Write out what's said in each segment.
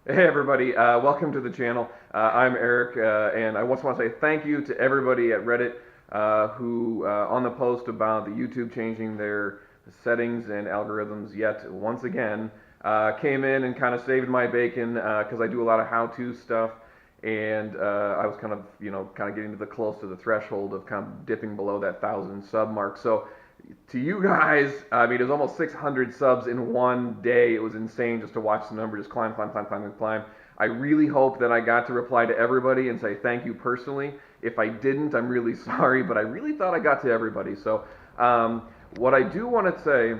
Hey everybody, welcome to the channel. I'm Eric, and I just want to say thank you to everybody at Reddit who, on the post about the YouTube changing their settings and algorithms yet once again, came in and kind of saved my bacon because I do a lot of how-to stuff, and I was kind of, kind of getting to the close to the threshold of kind of dipping below that 1,000 sub mark. So to you guys, I mean, it was almost 600 subs in one day. It was insane just to watch the number just climb, climb, climb, climb, and climb. I really hope that I got to reply to everybody and say thank you personally. If I didn't, I'm really sorry, but I really thought I got to everybody. So, what I do want to say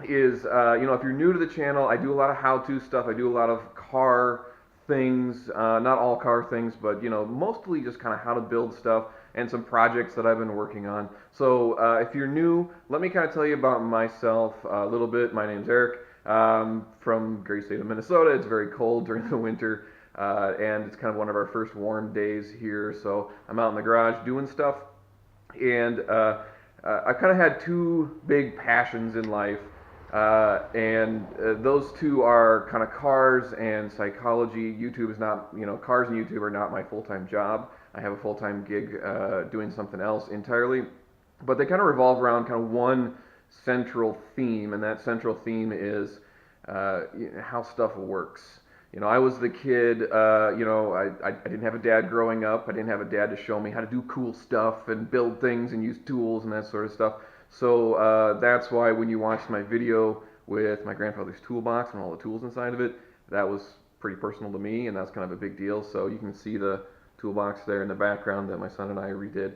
is, if you're new to the channel, I do a lot of how-to stuff. I do a lot of car things, not all car things, but mostly just kind of how to build stuff and some projects that I've been working on. So if you're new, let me kind of tell you about myself a little bit. My name's Eric. From great state of Minnesota. It's very cold during the winter, and it's kind of one of our first warm days here. So I'm out in the garage doing stuff, and I kind of had two big passions in life, and those two are kind of cars and psychology. YouTube is not, cars and YouTube are not my full-time job. I have a full-time gig doing something else entirely, but they kind of revolve around kind of one central theme, and that central theme is how stuff works. I was the kid, I didn't have a dad growing up. I didn't have a dad to show me how to do cool stuff and build things and use tools and that sort of stuff. So that's why when you watched my video with my grandfather's toolbox and all the tools inside of it, that was pretty personal to me, and that's kind of a big deal. So you can see the toolbox there in the background that my son and I redid.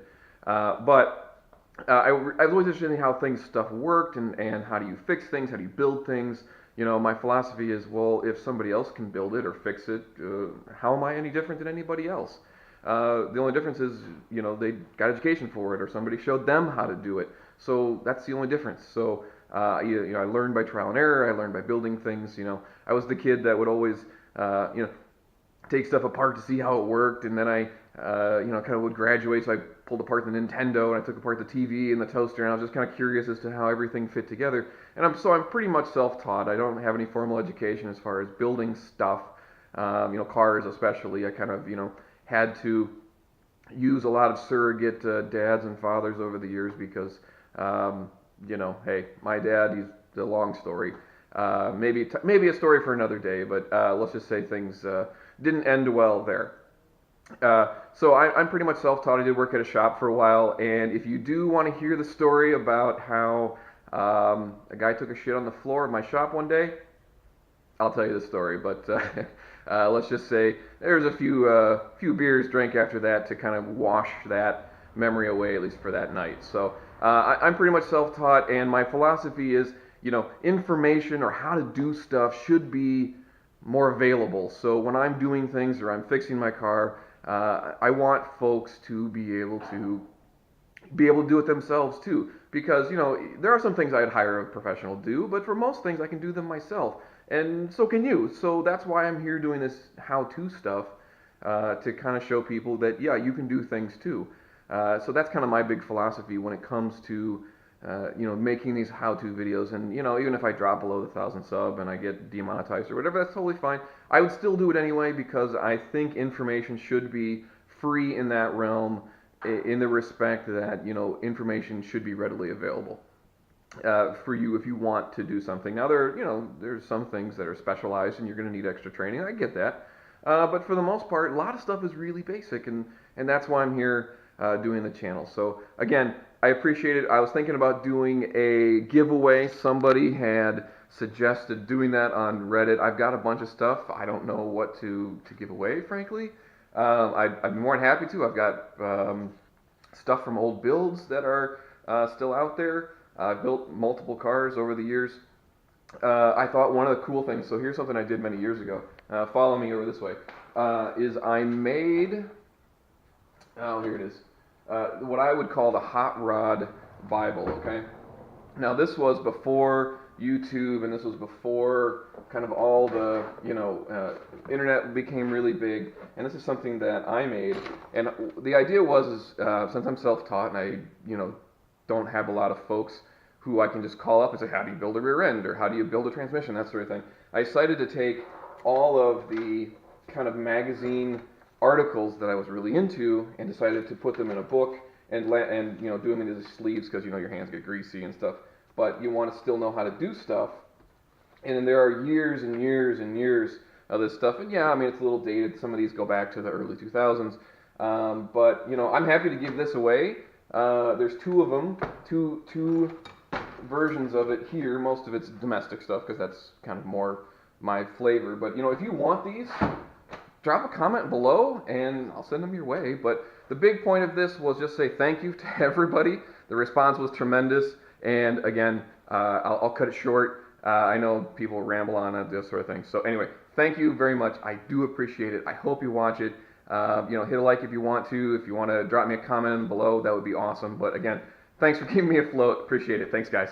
I was always interested in how stuff worked, and how do you fix things, how do you build things. My philosophy is, well, if somebody else can build it or fix it, how am I any different than anybody else? The only difference is, they got education for it, or somebody showed them how to do it. So that's the only difference. So, I learned by trial and error. I learned by building things. I was the kid that would always, take stuff apart to see how it worked, and then I, kind of would graduate. So I pulled apart the Nintendo, and I took apart the TV and the toaster, and I was just kind of curious as to how everything fit together. And I'm pretty much self-taught. I don't have any formal education as far as building stuff, cars especially. I kind of, had to use a lot of surrogate dads and fathers over the years because, hey, my dad, he's a long story. Maybe a story for another day, but let's just say things didn't end well there. So I'm pretty much self-taught. I did work at a shop for a while, and if you do want to hear the story about how a guy took a shit on the floor of my shop one day, I'll tell you the story. But let's just say there's a few beers drank after that to kind of wash that memory away, at least for that night. So I'm pretty much self-taught, and my philosophy is, information or how to do stuff should be more available. So when I'm doing things or I'm fixing my car, I want folks to be able to do it themselves too. Because there are some things I'd hire a professional to do, but for most things I can do them myself, and so can you. So that's why I'm here doing this how-to stuff, to kind of show people that yeah, you can do things too. So that's kind of my big philosophy when it comes to making these how-to videos. And even if I drop below the 1,000 sub and I get demonetized or whatever, that's totally fine. I would still do it anyway because I think information should be free in that realm, in the respect that information should be readily available for you if you want to do something. Now there's some things that are specialized and you're going to need extra training. I get that, but for the most part, a lot of stuff is really basic, and that's why I'm here doing the channel. So again, I appreciate it. I was thinking about doing a giveaway. Somebody had suggested doing that on Reddit. I've got a bunch of stuff. I don't know what to give away, frankly. I'd be more than happy to. I've got stuff from old builds that are still out there. I've built multiple cars over the years. I thought one of the cool things, so here's something I did many years ago. Follow me over this way. Is I made, oh, here it is, what I would call the Hot Rod Bible, okay? Now this was before YouTube, and this was before kind of all the, internet became really big, and this is something that I made. And the idea was, since I'm self-taught and I, don't have a lot of folks who I can just call up and say, how do you build a rear end, or how do you build a transmission, that sort of thing. I decided to take all of the kind of magazine articles that I was really into and decided to put them in a book and do them into the sleeves because your hands get greasy and stuff. But you want to still know how to do stuff. And then there are years and years and years of this stuff. And yeah, I mean, it's a little dated. Some of these go back to the early 2000s. But I'm happy to give this away. There's two of them, two versions of it here. Most of it's domestic stuff because that's kind of more my flavor. But if you want these, drop a comment below and I'll send them your way. But the big point of this was just say thank you to everybody. The response was tremendous. And again, I'll cut it short. I know people ramble on this sort of thing. So anyway, thank you very much. I do appreciate it. I hope you watch it. Hit a like if you want to. If you want to drop me a comment below, that would be awesome. But again, thanks for keeping me afloat. Appreciate it. Thanks, guys.